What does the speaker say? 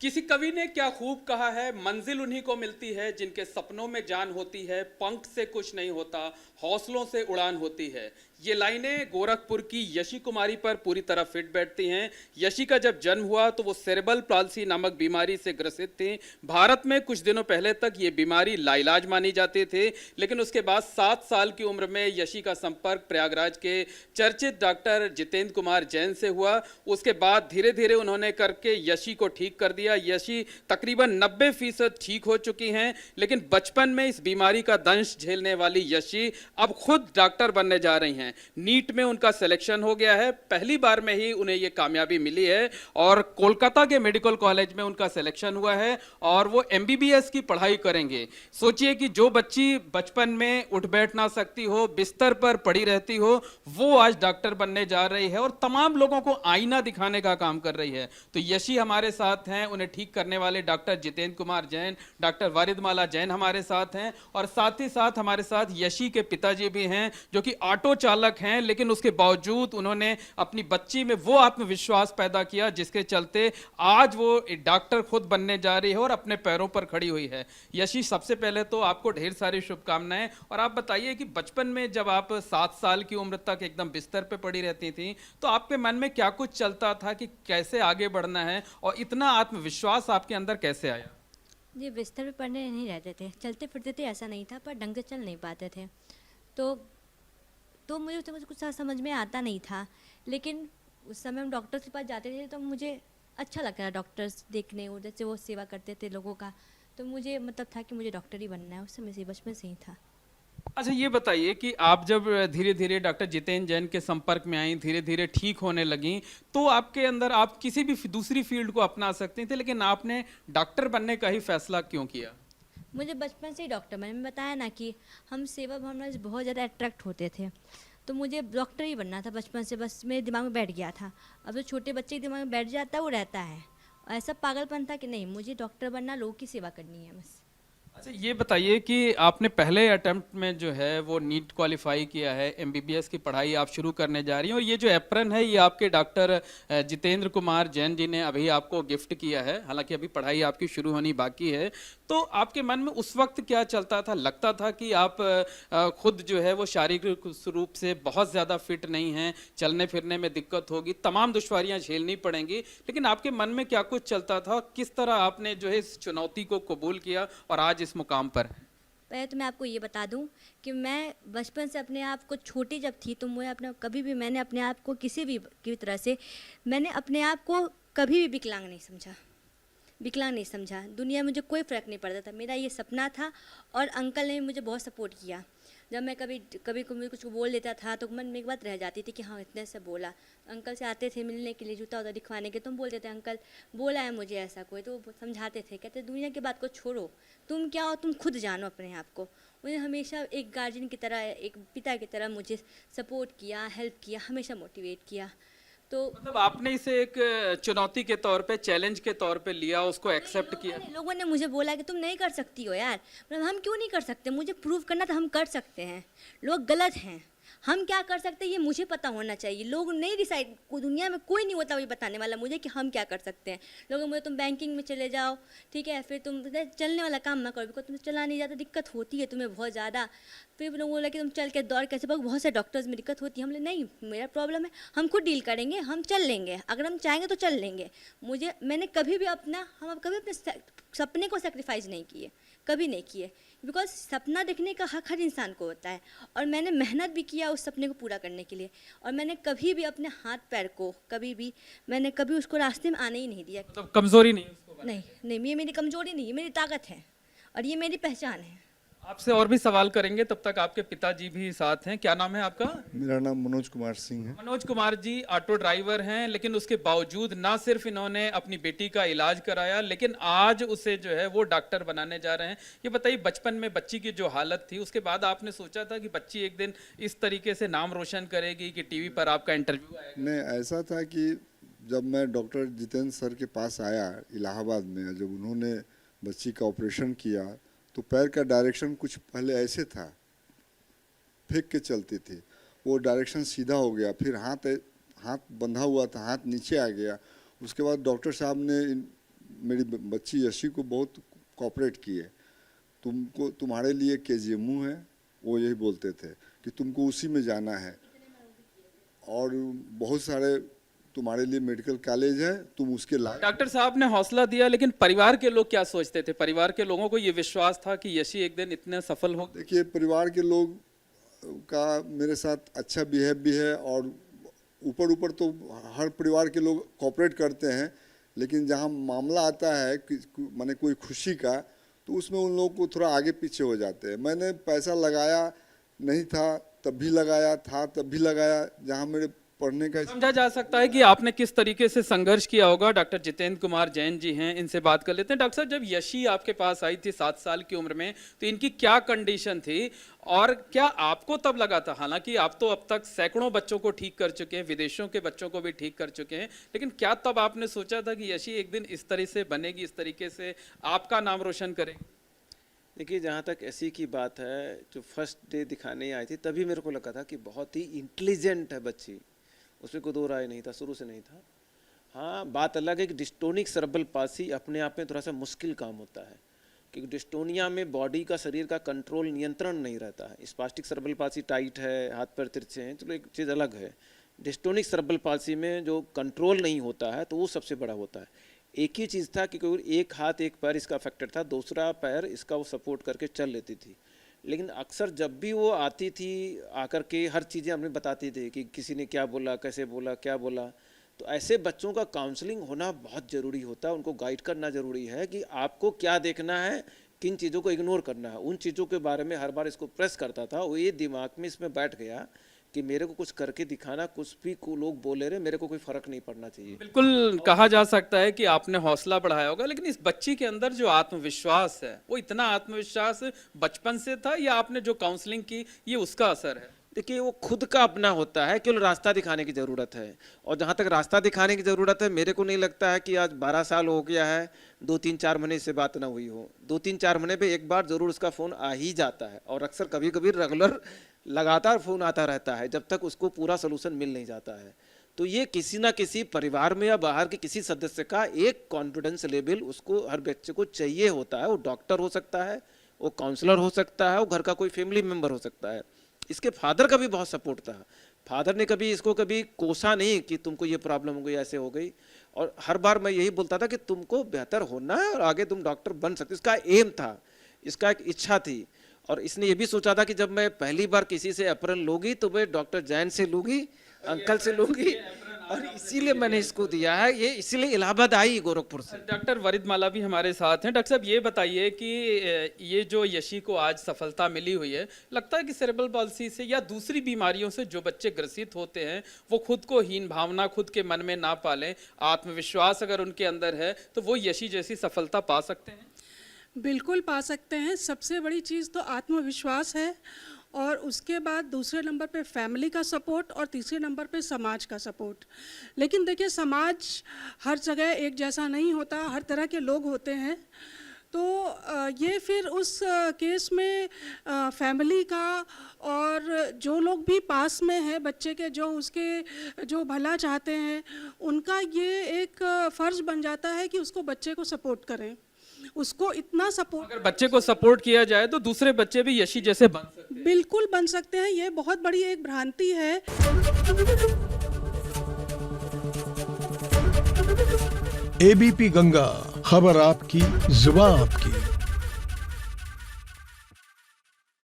किसी कवि ने क्या खूब कहा है, मंजिल उन्हीं को मिलती है जिनके सपनों में जान होती है, पंख से कुछ नहीं होता, हौसलों से उड़ान होती है। ये लाइनें गोरखपुर की यशी कुमारी पर पूरी तरह फिट बैठती हैं। यशी का जब जन्म हुआ तो वो सेरेब्रल पाल्सी नामक बीमारी से ग्रसित थी। भारत में कुछ दिनों पहले तक ये बीमारी लाइलाज मानी जाती थी, लेकिन उसके बाद 7 साल की उम्र में यशी का संपर्क प्रयागराज के चर्चित डॉक्टर जितेंद्र कुमार जैन से हुआ। उसके बाद धीरे धीरे उन्होंने करके यशी को ठीक कर दिया। यशी तकरीबन 90% ठीक हो चुकी हैं, लेकिन बचपन में इस बीमारी का दंश झेलने वाली यशी अब खुद डॉक्टर बनने जा रही हैं। नीट में उनका सिलेक्शन हो गया है, पहली बार में ही उन्हें ये कामयाबी मिली है और कोलकाता के मेडिकल कॉलेज में उनका सिलेक्शन हुआ है और वो एमबीबीएस की पढ़ाई करेंगे। सोचिए कि जो बच्ची बचपन में उठ बैठ ना सकती हो, बिस्तर पर पड़ी रहती हो, वो आज डॉक्टर बनने जा रही है और तमाम लोगों को आईना दिखाने का काम कर रही है। तो यशी हमारे साथ हैं, उन्हें ठीक करने वाले डॉक्टर जितेंद्र कुमार जैन, डॉक्टर वारिदमाला जैन हमारे साथ हैं और साथ ही साथ हमारे साथ यशी के पिताजी भी हैं जो कि ऑटो चालक हैं, लेकिन उसके बावजूद उन्होंने अपनी बच्ची में वो आत्मविश्वास पैदा किया जिसके चलते आज वो एक डॉक्टर खुद बनने जा रही है और अपने पैरों पर खड़ी हुई है। यशी, सबसे पहले तो आपको ढेर सारी शुभकामनाएं। और आप बताइए कि बचपन में जब आप 7 साल की उम्र तक एकदम बिस्तर पे पड़ी रहती थी तो आपके मन में क्या कुछ चलता था कि कैसे आगे बढ़ना है और इतना आत्मविश्वास आपके अंदर कैसे आया? जी, बिस्तर पे पड़े नहीं रहते थे, चलते फिरते थे, ऐसा नहीं था, पर ढंग से चल नहीं पाते थे। तो मुझे कुछ समझ में आता नहीं था, लेकिन उस समय हम डॉक्टर्स के पास जाते थे तो मुझे अच्छा लगता था डॉक्टर्स देखने, और जैसे वो सेवा करते थे लोगों का, तो मुझे मतलब था कि मुझे डॉक्टर ही बनना है। उस समय से, बचपन से ही था। अच्छा, ये बताइए कि आप जब धीरे धीरे डॉक्टर जितेंद्र जैन के संपर्क में आई, धीरे धीरे ठीक होने लगी, तो आपके अंदर आप किसी भी दूसरी फील्ड को अपना सकते थे, लेकिन आपने डॉक्टर बनने का ही फैसला क्यों किया? मुझे बचपन से ही डॉक्टर, मैंने बताया ना कि हम सेवा भावना से बहुत ज़्यादा अट्रैक्ट होते थे, तो मुझे डॉक्टर ही बनना था बचपन से, बस मेरे दिमाग में बैठ गया था। अब जो छोटे बच्चे के दिमाग में बैठ जाता है वो रहता है। ऐसा पागलपन था कि नहीं, मुझे डॉक्टर बनना, लोगों की सेवा करनी है बस। अच्छा, ये बताइए कि आपने पहले अटेम्प्ट में जो है वो नीट क्वालिफाई किया है, एमबीबीएस की पढ़ाई आप शुरू करने जा रही हैं और ये जो एप्रन है ये आपके डॉक्टर जितेंद्र कुमार जैन जी ने अभी आपको गिफ्ट किया है। हालांकि अभी पढ़ाई आपकी शुरू होनी बाकी है, तो आपके मन में उस वक्त क्या चलता था? लगता था कि आप खुद जो है वो शारीरिक रूप से बहुत ज़्यादा फिट नहीं हैं, चलने फिरने में दिक्कत होगी, तमाम दुश्वारियां झेलनी पड़ेंगी, लेकिन आपके मन में क्या कुछ चलता था? किस तरह आपने जो है इस चुनौती को कबूल किया और आज इस मुकाम पर हैं? पहले तो मैं आपको ये बता दूं कि मैं बचपन से अपने आप को, छोटी जब थी तो मैं अपना कभी भी, मैंने अपने आप को किसी भी की तरह से, मैंने अपने आप को कभी भी विकलांग नहीं समझा, विकलांग नहीं समझा। दुनिया में मुझे कोई फ़र्क नहीं पड़ता था, मेरा ये सपना था और अंकल ने मुझे बहुत सपोर्ट किया। जब मैं कभी कभी कोई कुछ बोल देता था तो मन में एक बात रह जाती थी कि हाँ, इतने से बोला। अंकल से आते थे मिलने के लिए, जूता उता दिखवाने के, तुम बोलते थे अंकल बोला है मुझे ऐसा कोई, तो वो समझाते थे, कहते दुनिया की बात को छोड़ो, तुम क्या हो, तुम खुद जानो अपने आप को। उन्हें हमेशा एक गार्जियन की तरह, एक पिता की तरह मुझे सपोर्ट किया, हेल्प किया, हमेशा मोटिवेट किया। तो मतलब आपने इसे एक चुनौती के तौर पे, चैलेंज के तौर पे लिया, उसको एक्सेप्ट किया? लोगों ने मुझे बोला कि तुम नहीं कर सकती हो यार। मतलब हम क्यों नहीं कर सकते, मुझे प्रूव करना था, हम कर सकते हैं। लोग गलत हैं, हम क्या कर सकते हैं ये मुझे पता होना चाहिए। लोग नहीं डिसाइड, दुनिया में कोई नहीं होता ये बताने वाला मुझे कि हम क्या कर सकते हैं। लोग मुझे तुम बैंकिंग में चले जाओ, ठीक है, फिर तुम चलने वाला काम ना करो, बिकॉज तुम चला नहीं जाता, दिक्कत होती है तुम्हें बहुत ज़्यादा। फिर लोग बोला कि तुम चल के दौड़ कैसे, बहुत से डॉक्टर्स में दिक्कत होती है। हम लोग नहीं, मेरा प्रॉब्लम है, हम खुद डील करेंगे, हम चल लेंगे, अगर हम चाहेंगे तो चल लेंगे। मैंने कभी भी हम कभी अपने सपने को सेक्रीफाइस नहीं किए, कभी नहीं किए, बिकॉज सपना देखने का हक हर इंसान को होता है। और मैंने मेहनत भी किया उस सपने को पूरा करने के लिए, और मैंने कभी भी अपने हाथ पैर को मैंने कभी उसको रास्ते में आने ही नहीं दिया। मतलब कमजोरी नहीं उसको? नहीं नहीं, ये मेरी कमजोरी नहीं है, मेरी ताकत है और ये मेरी पहचान है। आपसे और भी सवाल करेंगे, तब तक आपके पिताजी भी साथ हैं। क्या नाम है आपका? मेरा नाम मनोज कुमार सिंह है। मनोज कुमार जी ऑटो ड्राइवर हैं, लेकिन उसके बावजूद ना सिर्फ इन्होंने अपनी बेटी का इलाज कराया, लेकिन आज उसे जो है वो डॉक्टर बनाने जा रहे हैं। ये बताइए, बचपन में बच्ची की जो हालत थी, उसके बाद आपने सोचा था कि बच्ची एक दिन इस तरीके से नाम रोशन करेगी कि टीवी पर आपका इंटरव्यू आएगा? नहीं, ऐसा था कि जब मैं डॉक्टर जितेंद्र सर के पास आया इलाहाबाद में, जब उन्होंने बच्ची का ऑपरेशन किया तो पैर का डायरेक्शन कुछ पहले ऐसे था, फेंक के चलती थी, वो डायरेक्शन सीधा हो गया, फिर हाथ बंधा हुआ था, हाथ नीचे आ गया। उसके बाद डॉक्टर साहब ने मेरी बच्ची यशी को बहुत कोऑपरेट की है। तुमको तुम्हारे लिए केजीएमयू है, वो यही बोलते थे कि तुमको उसी में जाना है, और बहुत सारे तुम्हारे लिए मेडिकल कॉलेज है, तुम उसके लायक। डॉक्टर साहब ने हौसला दिया, लेकिन परिवार के लोग क्या सोचते थे? परिवार के लोगों को ये विश्वास था कि यशी एक दिन इतने सफल हो? देखिए, परिवार के लोग का मेरे साथ अच्छा बिहेव भी है, और ऊपर ऊपर तो हर परिवार के लोग कोऑपरेट करते हैं, लेकिन जहाँ मामला आता है माने कोई खुशी का, तो उसमें उन लोगों को थोड़ा आगे पीछे हो जाते हैं। मैंने पैसा लगाया नहीं था तब भी लगाया, था तब भी लगाया, जहाँ मेरे पढ़ने का। समझा जा सकता है कि आपने किस तरीके से संघर्ष किया होगा। डॉक्टर जितेंद्र कुमार जैन जी हैं, इनसे बात कर लेते हैं। डॉक्टर साहब, जब यशी आपके पास आई थी 7 साल की उम्र में, तो इनकी क्या कंडीशन थी, और क्या आपको तब लगा था, हालांकि आप तो अब तक सैकड़ों बच्चों को ठीक कर चुके हैं, विदेशों के बच्चों को भी ठीक कर चुके हैं, लेकिन क्या तब आपने सोचा था कि यशी एक दिन इस तरह से बनेगी, इस तरीके से आपका नाम रोशन करेगी? देखिए, जहाँ तक ऐसी की बात है, जो फर्स्ट डे दिखाने आई थी तभी मेरे को लगा था कि बहुत ही इंटेलिजेंट है बच्ची, उसमें कोई दो राय नहीं था, शुरू से नहीं था। हाँ, बात अलग है कि डिस्टोनिक सेरेब्रल पाल्सी अपने आप में थोड़ा सा मुश्किल काम होता है, क्योंकि डिस्टोनिया में बॉडी का, शरीर का कंट्रोल, नियंत्रण नहीं रहता है। स्पास्टिक सेरेब्रल पाल्सी टाइट है, हाथ पैर तिरछे हैं, चलो एक चीज़ अलग है। डिस्टोनिक सेरेब्रल पाल्सी में जो कंट्रोल नहीं होता है, तो वो सबसे बड़ा होता है। एक ही चीज़ था कि एक हाथ एक पैर इसका अफेक्टेड था, दूसरा पैर इसका वो सपोर्ट करके चल लेती थी। लेकिन अक्सर जब भी वो आती थी, आकर के हर चीज़ें हमें बताती थी कि किसी ने क्या बोला, कैसे बोला, क्या बोला। तो ऐसे बच्चों का काउंसलिंग होना बहुत ज़रूरी होता है, उनको गाइड करना ज़रूरी है कि आपको क्या देखना है, किन चीज़ों को इग्नोर करना है। उन चीज़ों के बारे में हर बार इसको प्रेस करता था, वो ये दिमाग में इसमें बैठ गया कि मेरे को कुछ करके दिखाना, कुछ भी को लोग बोले रहे, मेरे को कोई फर्क नहीं पड़ना चाहिए। बिल्कुल कहा जा सकता है कि आपने हौसला बढ़ाया होगा, लेकिन इस बच्ची के अंदर जो आत्मविश्वास है, वो इतना आत्मविश्वास बचपन से था या आपने जो काउंसलिंग की ये उसका असर है? देखिए, वो खुद का अपना होता है, केवल रास्ता दिखाने की ज़रूरत है। और जहाँ तक रास्ता दिखाने की ज़रूरत है, मेरे को नहीं लगता है कि आज 12 साल हो गया है, 2-3-4 महीने से बात ना हुई हो। 2-3-4 महीने पे एक बार ज़रूर उसका फ़ोन आ ही जाता है, और अक्सर कभी कभी रेगुलर लगातार फ़ोन आता रहता है, जब तक उसको पूरा सोल्यूशन मिल नहीं जाता है। तो ये किसी ना किसी परिवार में या बाहर के किसी सदस्य का एक कॉन्फिडेंस लेवल उसको, हर बच्चे को चाहिए होता है। वो डॉक्टर हो सकता है, वो काउंसलर हो सकता है, वो घर का कोई फैमिली मेम्बर हो सकता है। इसके फादर का भी बहुत सपोर्ट था। फादर ने कभी इसको कभी कोसा नहीं कि तुमको ये प्रॉब्लम हो गई, ऐसे हो गई। और हर बार मैं यही बोलता था कि तुमको बेहतर होना है और आगे तुम डॉक्टर बन सकते। इसका एम था, इसका एक इच्छा थी। और इसने ये भी सोचा था कि जब मैं पहली बार किसी से अप्रैल लूँगी तो मैं डॉक्टर जैन से लूँगी, अंकल से लूँगी, और इसीलिए मैंने इसको दिया है। ये इसीलिए इलाहाबाद आई गोरखपुर से। डॉक्टर वरिदमाला भी हमारे साथ हैं। डॉक्टर साहब, ये बताइए कि ये जो यशी को आज सफलता मिली हुई है, लगता है कि सेरेब्रल पाल्सी से या दूसरी बीमारियों से जो बच्चे ग्रसित होते हैं, वो खुद को हीन भावना खुद के मन में ना पालें, आत्मविश्वास अगर उनके अंदर है, तो वो यशी जैसी सफलता पा सकते हैं? बिल्कुल पा सकते हैं। सबसे बड़ी चीज़ तो आत्मविश्वास है, और उसके बाद दूसरे नंबर पे फैमिली का सपोर्ट, और तीसरे नंबर पे समाज का सपोर्ट। लेकिन देखिए, समाज हर जगह एक जैसा नहीं होता, हर तरह के लोग होते हैं। तो ये फिर उस केस में फैमिली का, और जो लोग भी पास में हैं बच्चे के, जो उसके जो भला चाहते हैं, उनका ये एक फ़र्ज़ बन जाता है कि उसको, बच्चे को सपोर्ट करें, उसको इतना सपोर्ट। अगर बच्चे को सपोर्ट किया जाए तो दूसरे बच्चे भी यशी जैसे बन सकते हैं। बिल्कुल बन सकते हैं। ये बहुत बड़ी एक भ्रांति है। एबीपी गंगा, खबर आपकी, जुबान आपकी।